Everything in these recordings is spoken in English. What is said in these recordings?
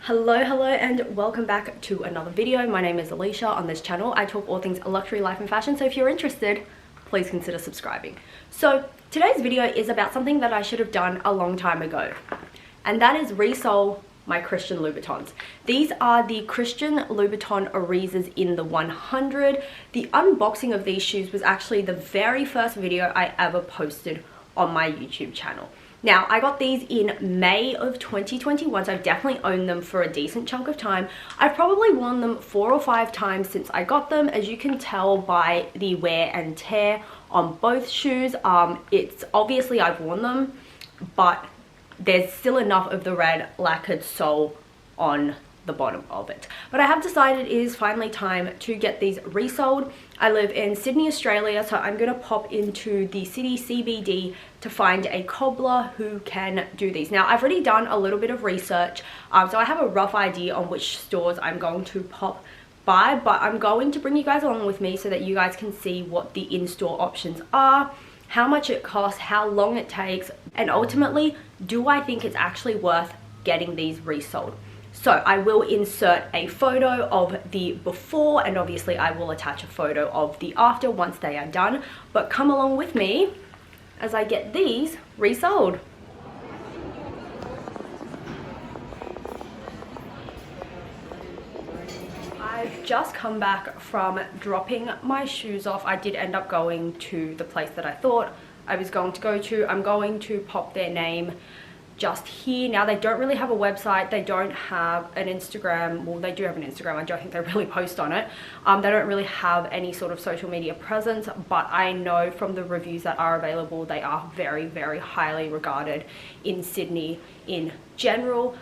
Hello and welcome back to another video. My name is Alicia. On this channel I talk all things luxury, life and fashion, so if you're interested, please consider subscribing. So today's video is about something that I should have done a long time ago, and that is resole my Christian Louboutins. These are the Christian Louboutin Irizas in the 100. The unboxing of these shoes was actually the very first video I ever posted on my YouTube channel. Now, I got these in May of 2021, so I've definitely owned them for a decent chunk of time. I've probably worn them 4 or 5 times since I got them, as you can tell by the wear and tear on both shoes. It's obviously I've worn them, but there's still enough of the red lacquered sole on the bottom of it. But I have decided it is finally time to get these resoled. I live in Sydney, Australia, so I'm gonna pop into the city CBD to find a cobbler who can do these. Now, I've already done a little bit of research, so I have a rough idea on which stores I'm going to pop by, but I'm going to bring you guys along with me so that you guys can see what the in-store options are, how much it costs, how long it takes, and ultimately, do I think it's actually worth getting these resold? So I will insert a photo of the before, and obviously I will attach a photo of the after once they are done. But come along with me as I get these resold. I've just come back from dropping my shoes off. I did end up going to the place that I thought I was going to go to. I'm going to pop their name just here. Now, they don't really have a website, they don't have an Instagram. Well, they do have an Instagram, I don't think they really post on it. They don't really have any sort of social media presence, but I know from the reviews that are available, they are very, very highly regarded in Sydney in general.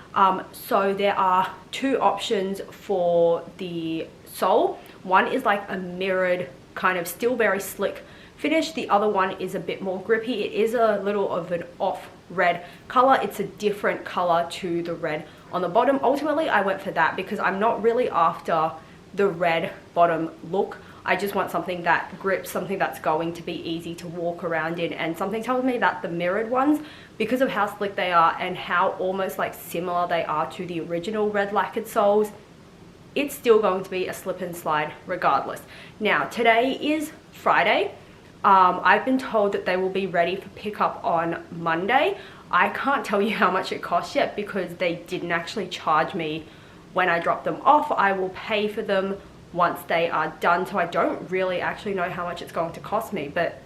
So there are 2 options for the sole. One is like a mirrored, kind of still very slick finish. The other one is a bit more grippy. It is a little of an off red color. It's a different color to the red on the bottom. Ultimately, I went for that because I'm not really after the red bottom look. I just want something that grips, something that's going to be easy to walk around in, and something tells me that the mirrored ones, because of how slick they are and how almost like similar they are to the original red lacquered soles, it's still going to be a slip and slide regardless. Now, today is Friday. I've been told that they will be ready for pickup on Monday. I can't tell you how much it costs yet because they didn't actually charge me when I dropped them off. I will pay for them once they are done, so I don't really actually know how much it's going to cost me, but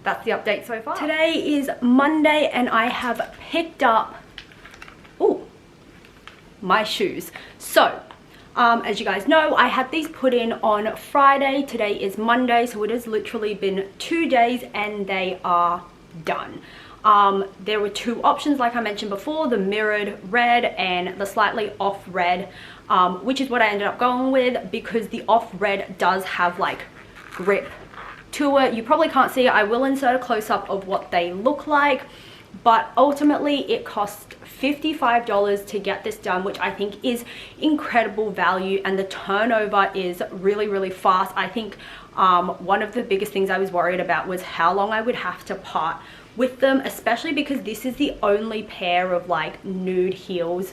that's the update so far. Today is Monday and I have picked up my shoes. So as you guys know, I had these put in on Friday. Today is Monday, so it has literally been 2 days and they are done. There were 2 options, like I mentioned before, the mirrored red and the slightly off red, which is what I ended up going with because the off red does have like grip to it. You probably can't see it. I will insert a close-up of what they look like, but ultimately it cost $55 to get this done, which I think is incredible value, and the turnover is really, really fast. I think one of the biggest things I was worried about was how long I would have to part with them, especially because this is the only pair of like nude heels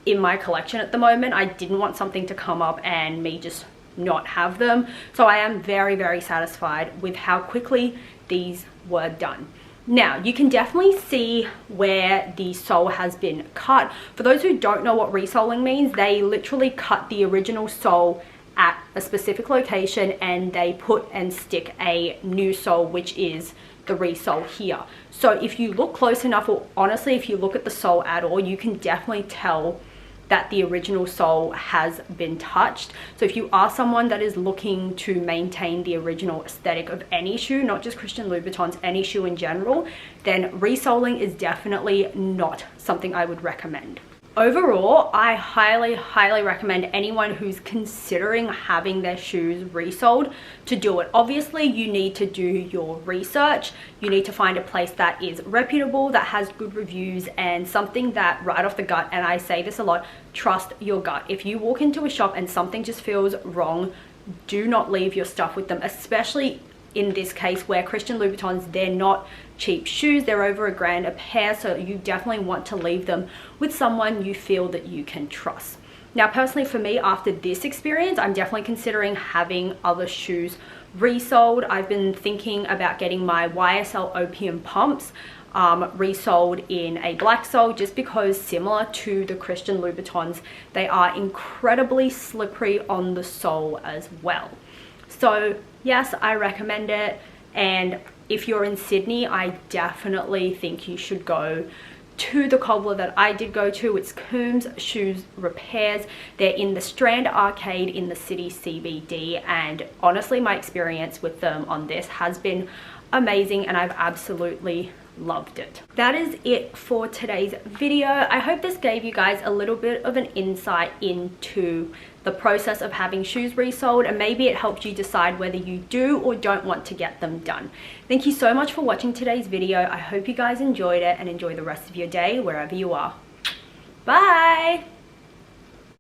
in my collection at the moment. I didn't want something to come up and me just not have them, so I am very, very satisfied with how quickly these were done. Now, you can definitely see where the sole has been cut. For those who don't know what resoling means, they literally cut the original sole at a specific location and they put and stick a new sole, which is the resole here. So if you look close enough, or honestly, if you look at the sole at all, you can definitely tell that the original sole has been touched. So if you are someone that is looking to maintain the original aesthetic of any shoe, not just Christian Louboutins, any shoe in general, then resoling is definitely not something I would recommend. Overall, I highly, highly recommend anyone who's considering having their shoes resoled to do it. Obviously, you need to do your research. You need to find a place that is reputable, that has good reviews, and something that right off the gut, and I say this a lot, trust your gut. If you walk into a shop and something just feels wrong, do not leave your stuff with them, especially in this case where Christian Louboutins, they're not cheap shoes, they're over $1,000 a pair, so you definitely want to leave them with someone you feel that you can trust. Now personally for me, after this experience, I'm definitely considering having other shoes resoled. I've been thinking about getting my YSL Opium pumps resoled in a black sole, just because similar to the Christian Louboutins, they are incredibly slippery on the sole as well. So yes, I recommend it, and if you're in Sydney, I definitely think you should go to the cobbler that I did go to. It's Coombs Shoe Repairs. They're in the Strand Arcade in the city CBD, and honestly my experience with them on this has been amazing and I've absolutely loved it. That is it for today's video. I hope this gave you guys a little bit of an insight into the process of having shoes resoled, and maybe it helped you decide whether you do or don't want to get them done. Thank you so much for watching today's video. I hope you guys enjoyed it, and enjoy the rest of your day wherever you are. Bye!